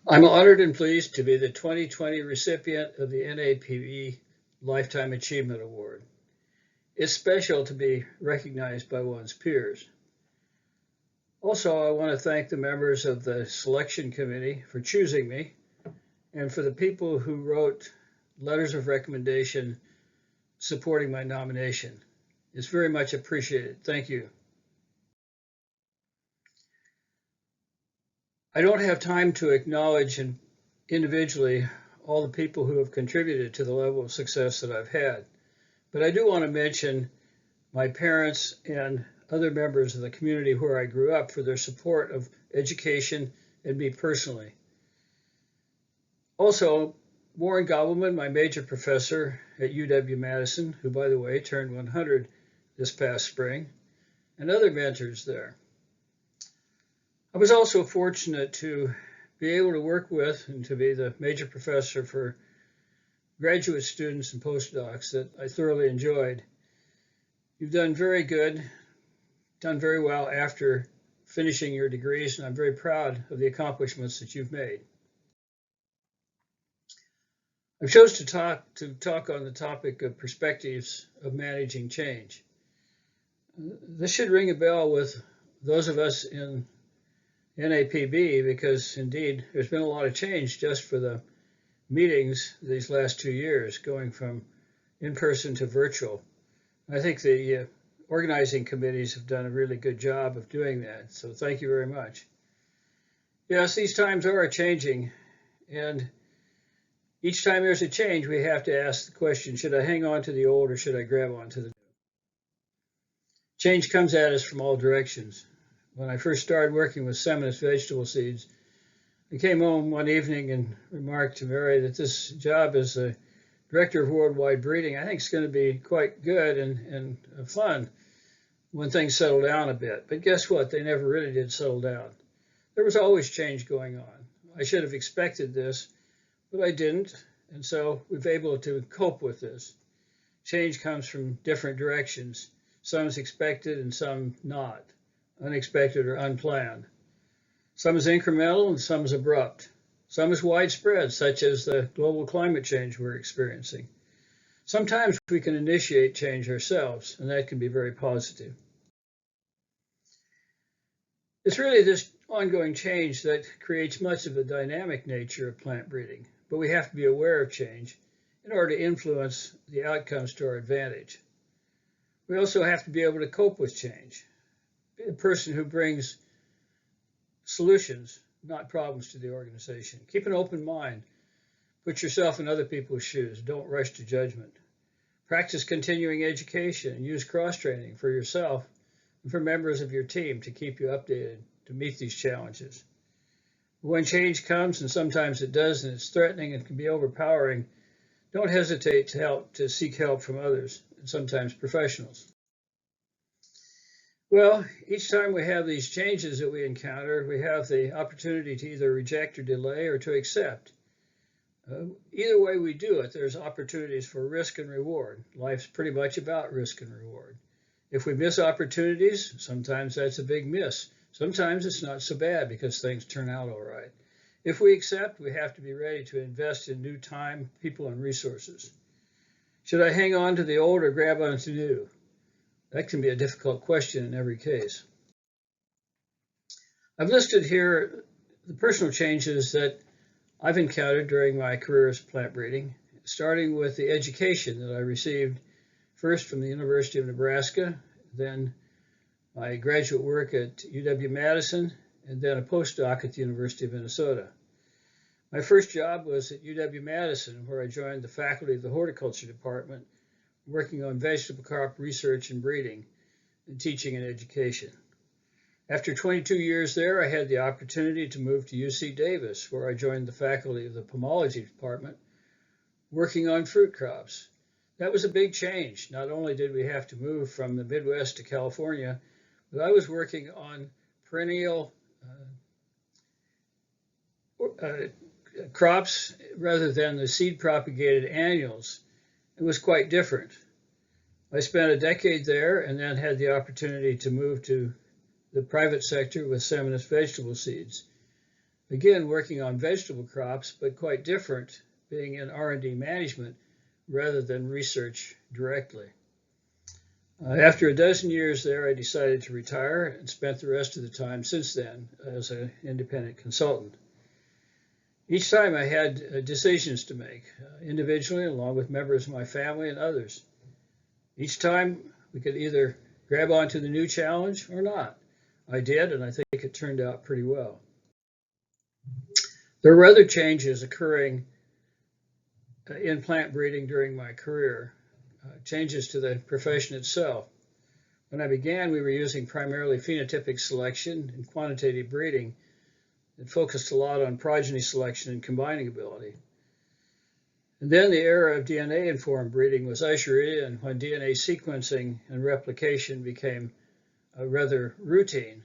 I'm honored and pleased to be the 2020 recipient of the NAPB Lifetime Achievement Award. It's special to be recognized by one's peers. Also, I want to thank the members of the selection committee for choosing me and for the people who wrote letters of recommendation supporting my nomination. It's very much appreciated. Thank you. I don't have time to acknowledge individually all the people who have contributed to the level of success that I've had, but I do want to mention my parents and other members of the community where I grew up for their support of education and me personally. Also, Warren Gobelman, my major professor at UW-Madison, who, by the way, turned 100 this past spring, and other mentors there. I was also fortunate to be able to work with and to be the major professor for graduate students and postdocs that I thoroughly enjoyed. You've done very good, done very well after finishing your degrees, and I'm very proud of the accomplishments that you've made. I chose to talk on the topic of perspectives of managing change. This should ring a bell with those of us in NAPB because indeed there's been a lot of change just for the meetings these last 2 years, going from in-person to virtual. I think the organizing committees have done a really good job of doing that, so thank you very much. Yes, these times are changing, and each time there's a change, we have to ask the question, should I hang on to the old or should I grab onto the new? Change comes at us from all directions. When I first started working with Emeritus vegetable seeds, I came home one evening and remarked to Mary that this job as the director of worldwide breeding, I think is going to be quite good and fun when things settle down a bit. But guess what? They never really did settle down. There was always change going on. I should have expected this, but I didn't. And so we've been able to cope with this. Change comes from different directions. Some is expected and some not. Unexpected or unplanned. Some is incremental and some is abrupt. Some is widespread, such as the global climate change we're experiencing. Sometimes we can initiate change ourselves, and that can be very positive. It's really this ongoing change that creates much of the dynamic nature of plant breeding, but we have to be aware of change in order to influence the outcomes to our advantage. We also have to be able to cope with change. Be a person who brings solutions, not problems to the organization. Keep an open mind. Put yourself in other people's shoes. Don't rush to judgment. Practice continuing education and use cross-training for yourself and for members of your team to keep you updated to meet these challenges. When change comes, and sometimes it does, and it's threatening and can be overpowering, don't hesitate to seek help from others, and sometimes professionals. Well, each time we have these changes that we encounter, we have the opportunity to either reject or delay or to accept. Either way we do it, there's opportunities for risk and reward. Life's pretty much about risk and reward. If we miss opportunities, sometimes that's a big miss. Sometimes it's not so bad because things turn out all right. If we accept, we have to be ready to invest in new time, people, and resources. Should I hang on to the old or grab onto new? That can be a difficult question in every case. I've listed here the personal changes that I've encountered during my career as plant breeding, starting with the education that I received first from the University of Nebraska, then my graduate work at UW-Madison, and then a postdoc at the University of Minnesota. My first job was at UW-Madison, where I joined the faculty of the horticulture department, working on vegetable crop research and breeding, and teaching and education. After 22 years there, I had the opportunity to move to UC Davis, where I joined the faculty of the pomology department, working on fruit crops. That was a big change. Not only did we have to move from the Midwest to California, but I was working on perennial crops rather than the seed propagated annuals. It was quite different. I spent a decade there and then had the opportunity to move to the private sector with Emeritus vegetable seeds. again working on vegetable crops, but quite different, being in R&D management rather than research directly. After a dozen years there, I decided to retire and spent the rest of the time since then as an independent consultant. Each time I had decisions to make, individually, along with members of my family and others. Each time we could either grab onto the new challenge or not. I did, and I think it turned out pretty well. There were other changes occurring in plant breeding during my career, changes to the profession itself. When I began, we were using primarily phenotypic selection and quantitative breeding. It focused a lot on progeny selection and combining ability. And then the era of DNA-informed breeding was ushered in when DNA sequencing and replication became rather routine.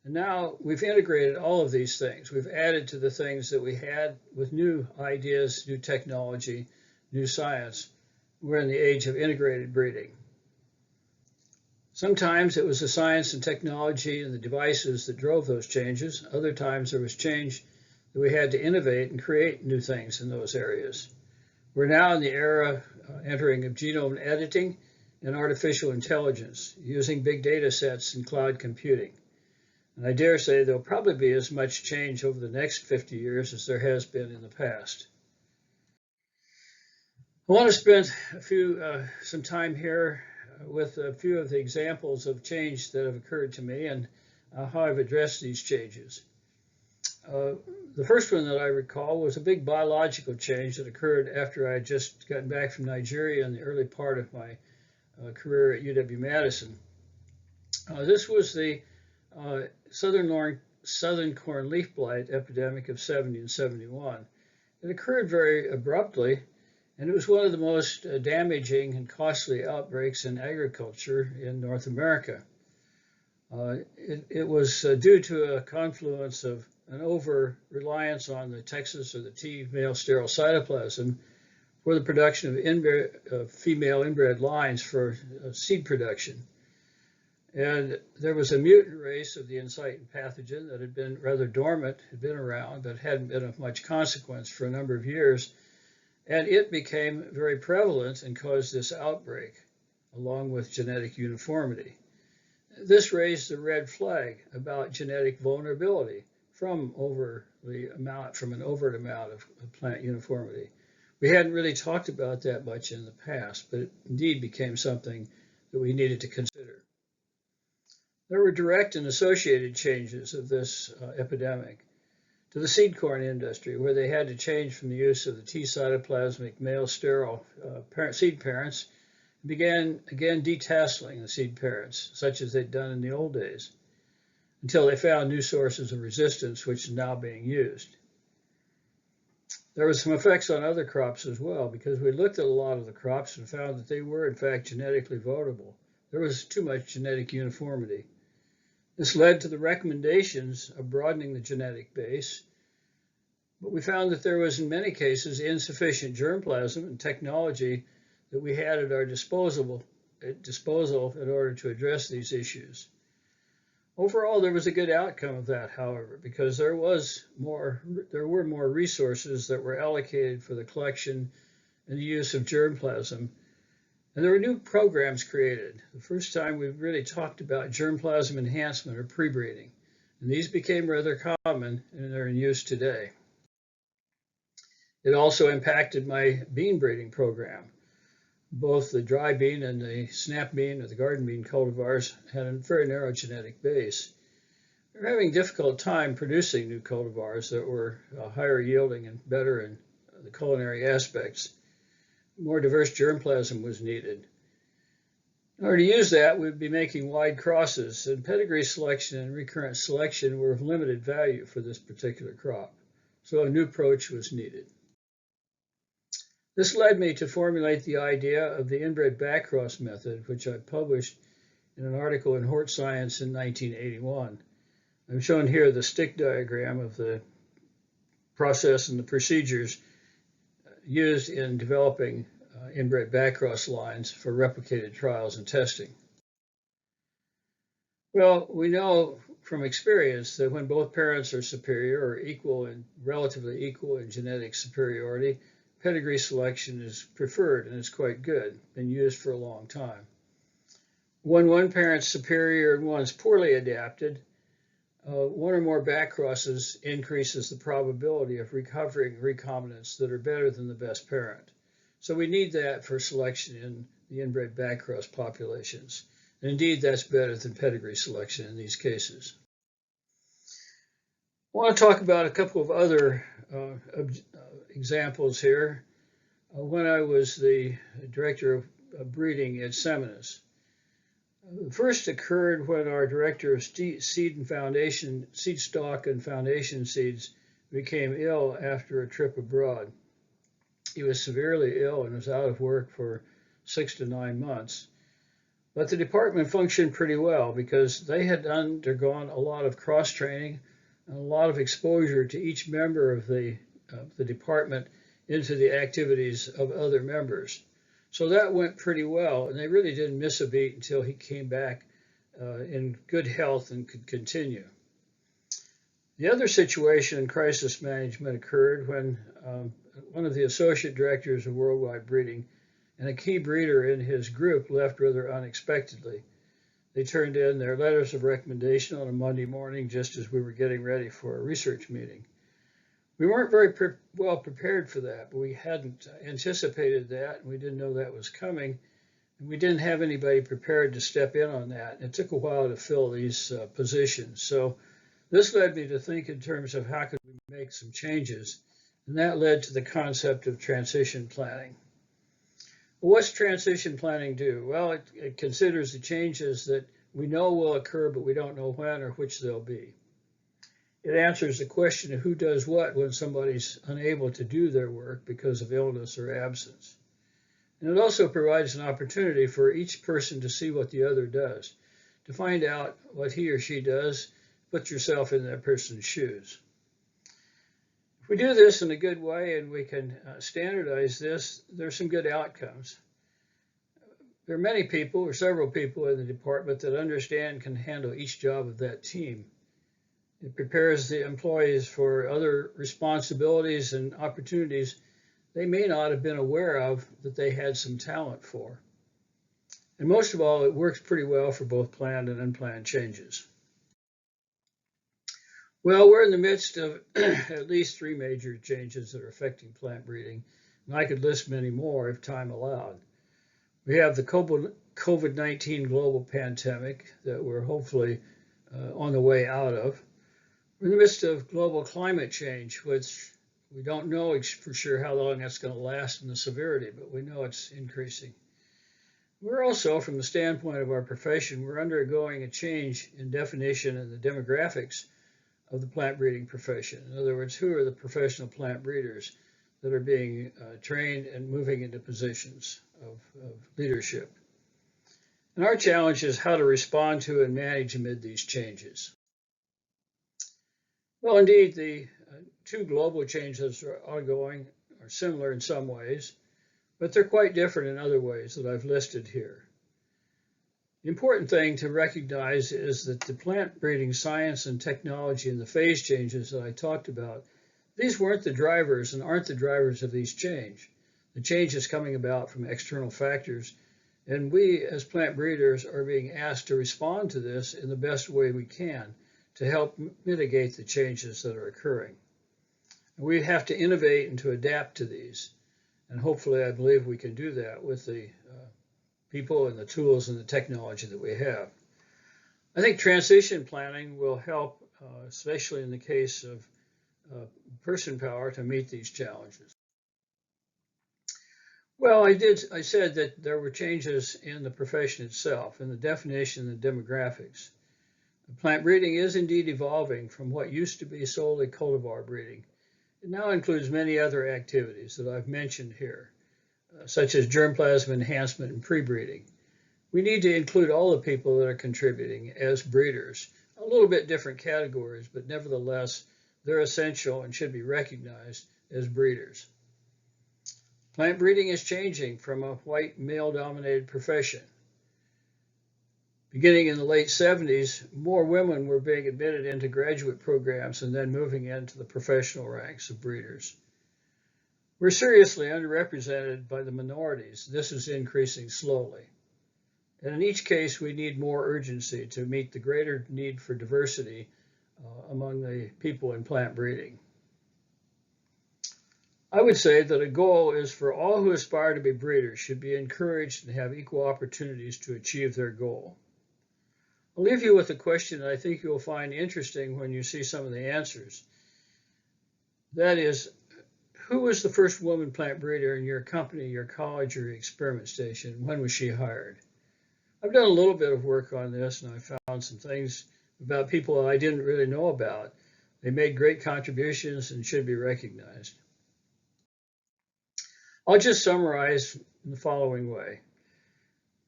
And now we've integrated all of these things. We've added to the things that we had with new ideas, new technology, new science. We're in the age of integrated breeding. Sometimes it was the science and technology and the devices that drove those changes. Other times there was change that we had to innovate and create new things in those areas. We're now in the era entering of genome editing and artificial intelligence, using big data sets and cloud computing. And I dare say there'll probably be as much change over the next 50 years as there has been in the past. I want to spend some time here with a few of the examples of change that have occurred to me and how I've addressed these changes. The first one that I recall was a big biological change that occurred after I had just gotten back from Nigeria in the early part of my career at UW-Madison. This was the southern corn leaf blight epidemic of 70 and 71. It occurred very abruptly, and it was one of the most damaging and costly outbreaks in agriculture in North America. It was due to a confluence of an over-reliance on the Texas or the T male sterile cytoplasm for the production of female inbred lines for seed production. And there was a mutant race of the inciting pathogen that had been rather dormant, had been around, but hadn't been of much consequence for a number of years. And it became very prevalent and caused this outbreak, along with genetic uniformity. This raised the red flag about genetic vulnerability from an overt amount of plant uniformity. We hadn't really talked about that much in the past, but it indeed became something that we needed to consider. There were direct and associated changes of this epidemic to the seed corn industry, where they had to change from the use of the T cytoplasmic male sterile seed parents and began again detasseling the seed parents, such as they'd done in the old days, until they found new sources of resistance, which is now being used. There were some effects on other crops as well, because we looked at a lot of the crops and found that they were in fact genetically vulnerable. There was too much genetic uniformity. This led to the recommendations of broadening the genetic base, but we found that there was in many cases insufficient germplasm and technology that we had at our disposal in order to address these issues. Overall, there was a good outcome of that, however, because there were more resources that were allocated for the collection and the use of germplasm. And there were new programs created. The first time we really talked about germplasm enhancement or pre-breeding. And these became rather common and are in use today. It also impacted my bean breeding program. Both the dry bean and the snap bean or the garden bean cultivars had a very narrow genetic base. We were having a difficult time producing new cultivars that were higher yielding and better in the culinary aspects. More diverse germplasm was needed. In order to use that, we'd be making wide crosses, and pedigree selection and recurrent selection were of limited value for this particular crop. So a new approach was needed. This led me to formulate the idea of the inbred backcross method, which I published in an article in Hort Science in 1981. I'm showing here the stick diagram of the process and the procedures used in developing inbred backcross lines for replicated trials and testing. Well, we know from experience that when both parents are superior or equal and relatively equal in genetic superiority, pedigree selection is preferred and is quite good, been used for a long time. When one parent's superior and one's poorly adapted, one or more back crosses increases the probability of recovering recombinants that are better than the best parent. So we need that for selection in the inbred back cross populations. And indeed, that's better than pedigree selection in these cases. I want to talk about a couple of other examples here. When I was the director of breeding at Emeritus, the first occurred when our director of seed stock and foundation seeds became ill after a trip abroad. He was severely ill and was out of work for 6 to 9 months. But the department functioned pretty well because they had undergone a lot of cross-training and a lot of exposure to each member of the department into the activities of other members. So that went pretty well, and they really didn't miss a beat until he came back in good health and could continue. The other situation in crisis management occurred when one of the associate directors of worldwide breeding and a key breeder in his group left rather unexpectedly. They turned in their letters of recommendation on a Monday morning just as we were getting ready for a research meeting. We weren't very well prepared for that, but we hadn't anticipated that, and we didn't know that was coming, and we didn't have anybody prepared to step in on that. And it took a while to fill these positions. So this led me to think in terms of how could we make some changes, and that led to the concept of transition planning. Well, what's transition planning do? Well, it considers the changes that we know will occur, but we don't know when or which they'll be. It answers the question of who does what when somebody's unable to do their work because of illness or absence. And it also provides an opportunity for each person to see what the other does, to find out what he or she does, put yourself in that person's shoes. If we do this in a good way and we can standardize this, there's some good outcomes. There are many people or several people in the department that understand and can handle each job of that team. It prepares the employees for other responsibilities and opportunities they may not have been aware of that they had some talent for. And most of all, it works pretty well for both planned and unplanned changes. Well, we're in the midst of at least 3 major changes that are affecting plant breeding, and I could list many more if time allowed. We have the COVID-19 global pandemic that we're hopefully on the way out of. We're in the midst of global climate change, which we don't know for sure how long that's going to last and the severity, but we know it's increasing. We're also, from the standpoint of our profession, we're undergoing a change in definition and the demographics of the plant breeding profession. In other words, who are the professional plant breeders that are being trained and moving into positions of leadership? And our challenge is how to respond to and manage amid these changes. Well, indeed, the 2 global changes are ongoing, are similar in some ways, but they're quite different in other ways that I've listed here. The important thing to recognize is that the plant breeding science and technology and the phase changes that I talked about, these weren't the drivers and aren't the drivers of these change. The change is coming about from external factors, and we as plant breeders are being asked to respond to this in the best way we can to help mitigate the changes that are occurring. And we have to innovate and to adapt to these. And hopefully, I believe we can do that with the people and the tools and the technology that we have. I think transition planning will help, especially in the case of person power, to meet these challenges. Well, I said that there were changes in the profession itself, in the definition and the demographics. Plant breeding is indeed evolving from what used to be solely cultivar breeding. It now includes many other activities that I've mentioned here, such as germplasm enhancement and pre-breeding. We need to include all the people that are contributing as breeders, a little bit different categories, but nevertheless, they're essential and should be recognized as breeders. Plant breeding is changing from a white male-dominated profession. Beginning in the late 70s, more women were being admitted into graduate programs and then moving into the professional ranks of breeders. We're seriously underrepresented by the minorities. This is increasing slowly. And in each case, we need more urgency to meet the greater need for diversity among the people in plant breeding. I would say that a goal is for all who aspire to be breeders should be encouraged and have equal opportunities to achieve their goal. I'll leave you with a question that I think you'll find interesting when you see some of the answers. That is, who was the first woman plant breeder in your company, your college, or your experiment station? When was she hired? I've done a little bit of work on this, and I found some things about people I didn't really know about. They made great contributions and should be recognized. I'll just summarize in the following way.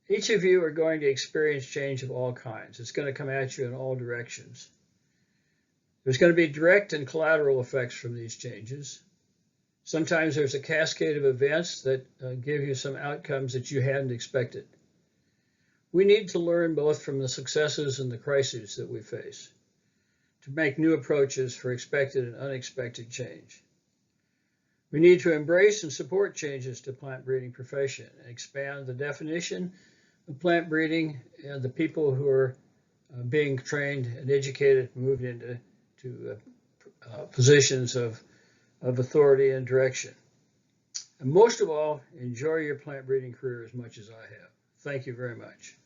Each of you are going to experience change of all kinds. It's going to come at you in all directions. There's going to be direct and collateral effects from these changes. Sometimes there's a cascade of events that give you some outcomes that you hadn't expected. We need to learn both from the successes and the crises that we face to make new approaches for expected and unexpected change. We need to embrace and support changes to plant breeding profession and expand the definition of plant breeding and the people who are being trained and educated and moved into positions of authority and direction. And most of all, enjoy your plant breeding career as much as I have. Thank you very much.